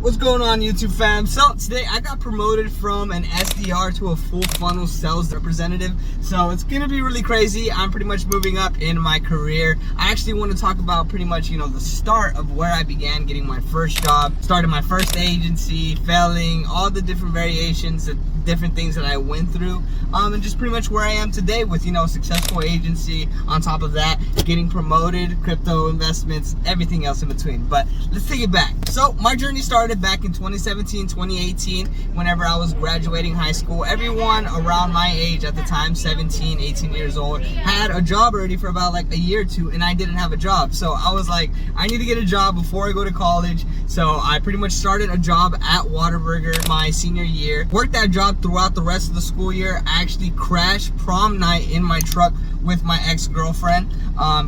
What's going on, YouTube fam? So today I got promoted from an SDR to a full funnel sales representative. So it's gonna be really crazy. I'm pretty much moving up in my career. I actually want to talk about pretty much, the start of where I began getting my first job, started my first agency, failing, all the different variations, the different things that I went through, and just pretty much where I am today with, a successful agency. On top of that, getting promoted, crypto investments, everything else in between. But let's take it back. So my journey started back in 2017, 2018, whenever I was graduating high school. Everyone around my age at the time, 17, 18 years old, had a job already for about like a year or two, and I didn't have a job. So I was like, I need to get a job before I go to college. So I pretty much started a job at Whataburger my senior year. Worked that job throughout the rest of the school year. I actually crashed prom night in my truck with my ex-girlfriend.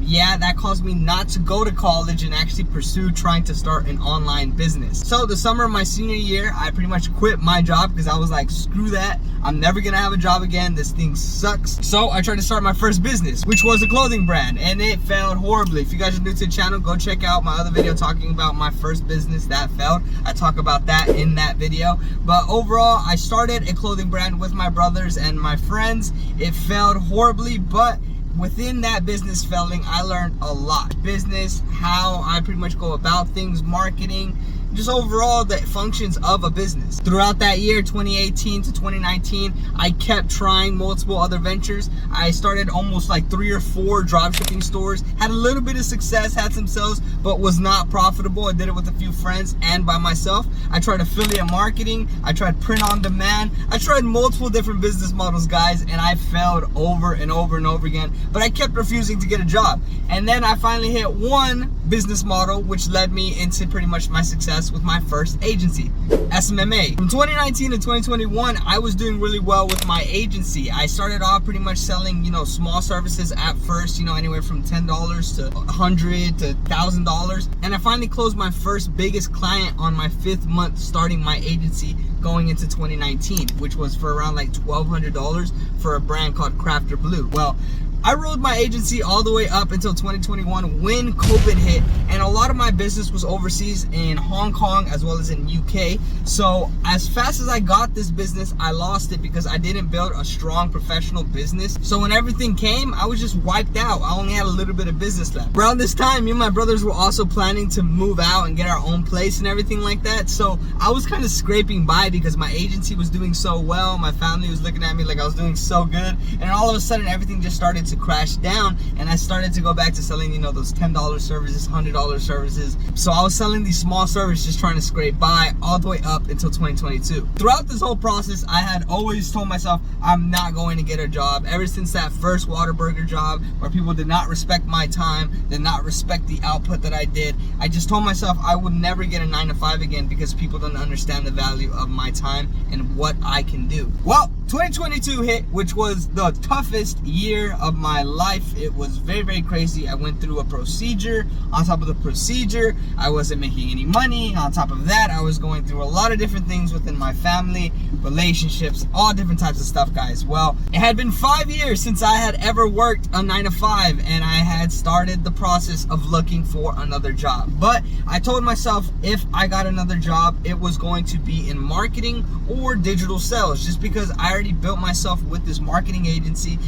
Yeah, that caused me not to go to college and actually pursue trying to start an online business. So the summer of my senior year, I pretty much quit my job because I was like, screw that. I'm never gonna have a job again. This thing sucks. So I tried to start my first business, which was a clothing brand, and it failed horribly. If you guys are new to the channel, go check out my other video talking about my first business that failed. I talk about that in that video. But overall, I started a clothing brand with my brothers and my friends. It failed horribly, but within that business failing, I learned a lot. Business, how I pretty much go about things, marketing, just overall the functions of a business. Throughout that year, 2018 to 2019, I kept trying multiple other ventures. I started almost like 3 or 4 dropshipping stores, had a little bit of success, had some sales, but was not profitable. I did it with a few friends and by myself. I tried affiliate marketing, I tried print on demand, I tried multiple different business models, guys, and I failed over and over and over again, but I kept refusing to get a job. And then I finally hit one business model, which led me into pretty much my success with my first agency, smma. From 2019 to 2021, I was doing really well with my agency. I started off pretty much selling, small services at first, anywhere from $10 to $100 to $1,000. And I finally closed my first biggest client on my 5th month starting my agency going into 2019, which was for around like $1,200 for a brand called Crafter Blue. Well, I rode my agency all the way up until 2021 when COVID hit, and a lot of my business was overseas in Hong Kong as well as in UK. So as fast as I got this business, I lost it because I didn't build a strong professional business. So when everything came, I was just wiped out. I only had a little bit of business left. Around this time, me and my brothers were also planning to move out and get our own place and everything like that. So I was kind of scraping by because my agency was doing so well. My family was looking at me like I was doing so good. And all of a sudden, everything just started to crash down, and I started to go back to selling, those $10 services, $100 services. So I was selling these small services, just trying to scrape by all the way up until 2022. Throughout this whole process, I had always told myself I'm not going to get a job. Ever since that first Whataburger job where people did not respect my time, did not respect the output that I did, I just told myself I would never get a 9 to 5 again because people don't understand the value of my time and what I can do. Well, 2022 hit, which was the toughest year of my life. It was very, very crazy. I went through a procedure. On top of the procedure, I wasn't making any money. On top of that, I was going through a lot of different things within my family, relationships, all different types of stuff, guys. Well, it had been 5 years since I had ever worked a 9 to 5, and I had started the process of looking for another job. But I told myself if I got another job, it was going to be in marketing or digital sales, just because I already built myself with this marketing agency.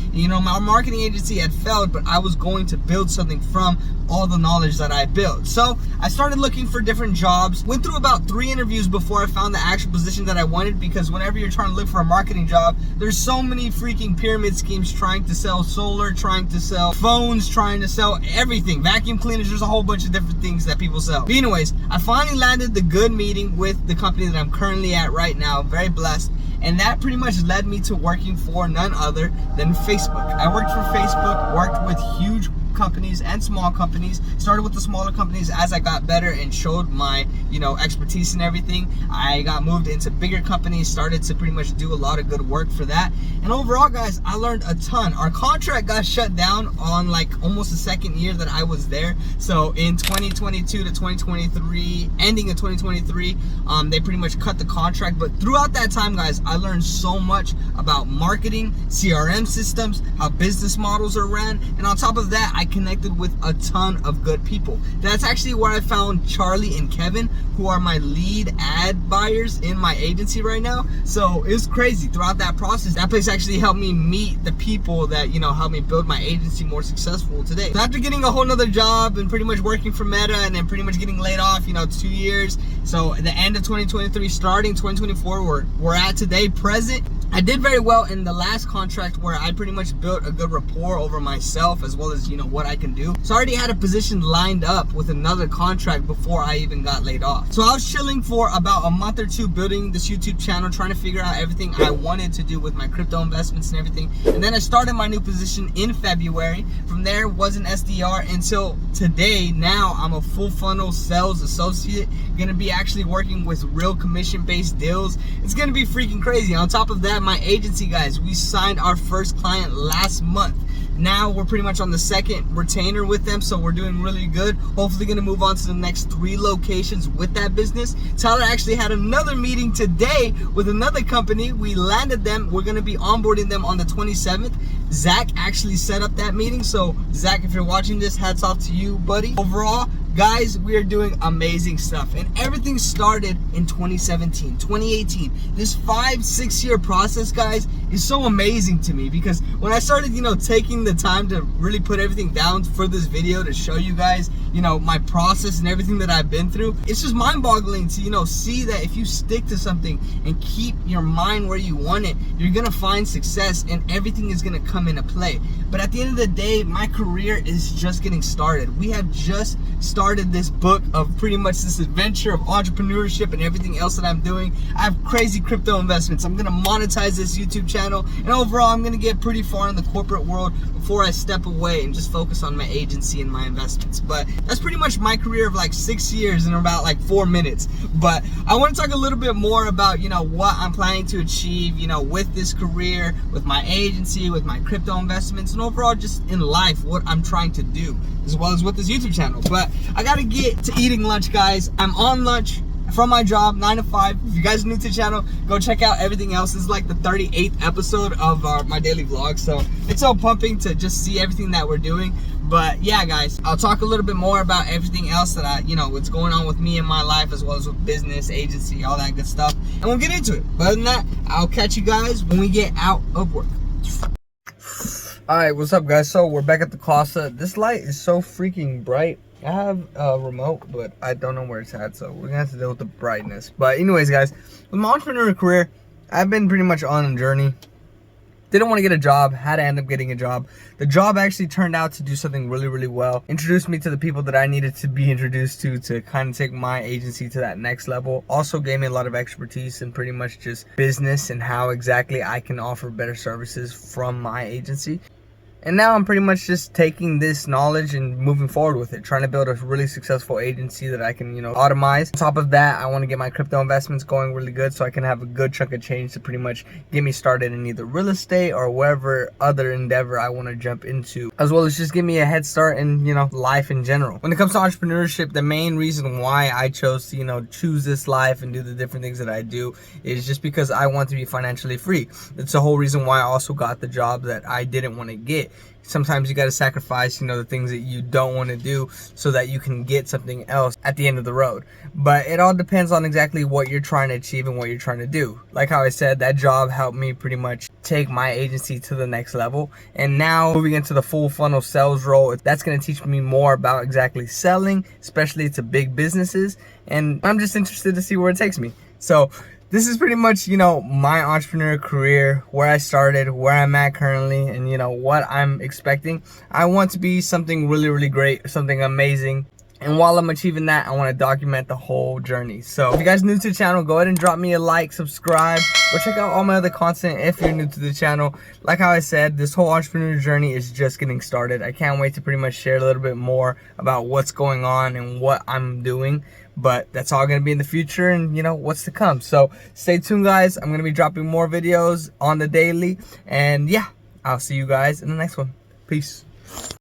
My marketing agency had failed, but I was going to build something from all the knowledge that I built. So I started looking for different jobs, went through about 3 interviews before I found the actual position that I wanted, because whenever you're trying to look for a marketing job, there's so many freaking pyramid schemes trying to sell solar, trying to sell phones, trying to sell everything, vacuum cleaners. There's a whole bunch of different things that people sell. But anyways, I finally landed the good meeting with the company that I'm currently at right now. Very blessed. And that pretty much led me to working for none other than Facebook. I worked for Facebook, worked with huge companies and small companies. Started with the smaller companies. As I got better and showed my, expertise and everything, I got moved into bigger companies, started to pretty much do a lot of good work for that. And overall, guys, I learned a ton. Our contract got shut down on like almost the 2nd year that I was there. So in 2022 to 2023, ending in 2023, they pretty much cut the contract. But throughout that time, guys, I learned so much about marketing, CRM systems, how business models are ran. And on top of that, I connected with a ton of good people. That's actually where I found Charlie and Kevin, who are my lead ad buyers in my agency right now. So it was crazy. Throughout that process, that place actually helped me meet the people that, you know, helped me build my agency more successful today. So after getting a whole nother job and pretty much working for Meta and then pretty much getting laid off, you know, 2 years. So at the end of 2023, starting 2024, we're at today, present. I did very well in the last contract where I pretty much built a good rapport over myself as well as, you know, what I can do. So I already had a position lined up with another contract before I even got laid off. So I was chilling for about a month or two building this YouTube channel, trying to figure out everything I wanted to do with my crypto investments and everything. And then I started my new position in February. From there was an SDR until today. Now I'm a full funnel sales associate, gonna be actually working with real commission-based deals. It's gonna be freaking crazy. On top of that, my agency, guys, we signed our first client last month. Now we're pretty much on the second retainer with them, so we're doing really good. Hopefully gonna move on to the next 3 locations with that business. Tyler actually had another meeting today with another company. We landed them. We're gonna be onboarding them on the 27th. Zach actually set up that meeting. So Zach, if you're watching this, hats off to you, buddy. Overall, guys, we are doing amazing stuff, and everything started in 2017, 2018. This 5-6 year process, guys, is so amazing to me, because when I started, you know, taking the time to really put everything down for this video to show you guys, you know, my process and everything that I've been through, it's just mind-boggling to, you know, see that if you stick to something and keep your mind where you want it, you're gonna find success and everything is gonna come into play. But at the end of the day, my career is just getting started. We have just started this book of pretty much this adventure of entrepreneurship and everything else that I'm doing. I have crazy crypto investments. I'm gonna monetize this YouTube channel, and overall I'm gonna get pretty far in the corporate world before I step away and just focus on my agency and my investments. But that's pretty much my career of like 6 years in about like 4 minutes. But I want to talk a little bit more about, you know, what I'm planning to achieve, you know, with this career, with my agency, with my crypto investments, and overall just in life, what I'm trying to do, as well as with this YouTube channel. But I gotta get to eating lunch, guys. I'm on lunch from my job, 9 to 5. If you guys are new to the channel, go check out everything else. This is like the 38th episode of my daily vlog, so it's so pumping to just see everything that we're doing. But yeah, guys, I'll talk a little bit more about everything else that you know, what's going on with me in my life, as well as with business, agency, all that good stuff, and we'll get into it. But other than that, I'll catch you guys when we get out of work. Alright, what's up, guys? So we're back at the Casa. This light is so freaking bright. I have a remote, but I don't know where it's at, so we're gonna have to deal with the brightness. But anyways, guys, with my entrepreneurial career, I've been pretty much on a journey. Didn't want to get a job, had to end up getting a job. The job actually turned out to do something really, really well. Introduced me to the people that I needed to be introduced to kind of take my agency to that next level. Also gave me a lot of expertise in pretty much just business and how exactly I can offer better services from my agency. And now I'm pretty much just taking this knowledge and moving forward with it, trying to build a really successful agency that I can, you know, automize. On top of that, I want to get my crypto investments going really good so I can have a good chunk of change to pretty much get me started in either real estate or wherever other endeavor I want to jump into, as well as just give me a head start in, you know, life in general. When it comes to entrepreneurship, the main reason why I chose to, you know, choose this life and do the different things that I do is just because I want to be financially free. That's the whole reason why I also got the job that I didn't want to get. Sometimes you got to sacrifice, you know, the things that you don't want to do so that you can get something else at the end of the road. But it all depends on exactly what you're trying to achieve and what you're trying to do. Like how I said, that job helped me pretty much take my agency to the next level. And now moving into the full funnel sales role, that's going to teach me more about exactly selling, especially to big businesses. And I'm just interested to see where it takes me. So this is pretty much, you know, my entrepreneurial career, where I started, where I'm at currently, and, you know, what I'm expecting. I want to be something really, really great, something amazing. And while I'm achieving that, I want to document the whole journey. So if you guys are new to the channel, go ahead and drop me a like, subscribe, go check out all my other content if you're new to the channel. Like how I said, this whole entrepreneur journey is just getting started. I can't wait to pretty much share a little bit more about what's going on and what I'm doing. But that's all going to be in the future and, you know, what's to come. So stay tuned, guys. I'm going to be dropping more videos on the daily. And yeah, I'll see you guys in the next one. Peace.